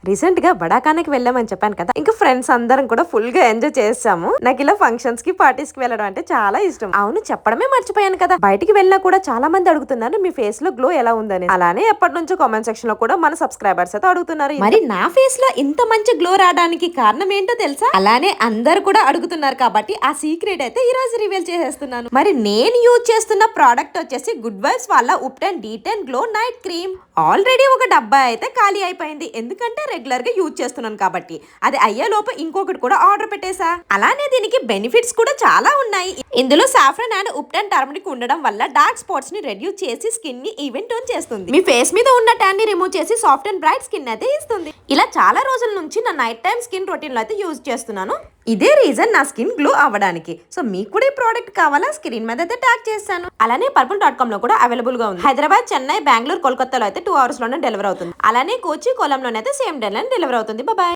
Recent గా బడాకానికి వెళ్ళామని చెప్పాను కదా, ఇంకా ఫ్రెండ్స్ అందరం కూడా ఫుల్ గా ఎంజాయ్ చేసాము. నాకు ఇలా ఫంక్షన్స్ కి పార్టీస్ కి వెళ్ళడం అంటే చాలా ఇష్టం. అవును, చెప్పడమే మర్చిపోయాను కదా, బయటికి వెళ్ళినా కూడా చాలా మంది అడుగుతున్నారు మీ ఫేస్ లో గ్లో ఎలా ఉందని. అలానే ఎప్పటి నుంచో కామెంట్ సెక్షన్ లో కూడా మన సబ్స్క్రైబర్స్ అయితే అడుగుతున్నారు, మరి నా ఫేస్ లో ఇంత మంచి గ్లో రావడానికి కారణం ఏంటో తెలుసా? అలానే అందరు కూడా అడుగుతున్నారు కాబట్టి ఆ సీక్రెట్ అయితే ఈ రోజు రివీల్ చేసేస్తున్నాను. మరి నేను యూజ్ చేస్తున్న ప్రోడక్ట్ వచ్చేసి గుడ్ వైబ్స్ వాళ్ళ ubtan D10 glow night cream. Already ఒక డబ్బా అయితే ఖాళీ అయిపోయింది, ఎందుకంటే రెగ్యులర్ గా యూజ్ చేస్తున్నాను కాబట్టి. అది అయ్యే లోపు ఇంకొకటి కూడా ఆర్డర్ పెట్టేసా. అలానే దీనికి బెనిఫిట్స్ కూడా చాలా ఉన్నాయి. ఇందులో సాఫ్రన్ అండ్ ఉప్టన్ టర్మరిక్ ఉండడం వల్ల డార్క్ స్పాట్స్ ని రెడ్యూస్ చేసి స్కిన్ ని ఈవెన్ టోన్ చేస్తుంది. మీ ఫేస్ మీద ఉన్న ట్యాన్ ని రిమూవ్ చేసి సాఫ్ట్ అండ్ బ్రైట్ స్కిన్ అయితే ఇస్తుంది. ఇలా చాలా రోజుల నుంచి నా నైట్ టైం స్కిన్ రొటీన్ లో అయితే యూజ్ చేస్తున్నాను. ఇదే రీజన్ నా స్కిన్ గ్లో అవ్వడానికి. సో మీకు కూడా ఈ ప్రోడక్ట్ కావాలా, స్క్రీన్ మీద అయితే ట్యాగ్ చేస్తాను. అలానే purple.com లో కూడా అవైలబుల్ గా ఉంది. హైదరాబాద్, చెన్నై, బెంగళూరు, కోల్కతాలో అయితే 2 hours లోనే డెలివర్ అవుతుంది. అలానే కోచి, కొలంలోనే అయితే సేమ్ డే డెలివర్ అవుతుంది. బాయ్.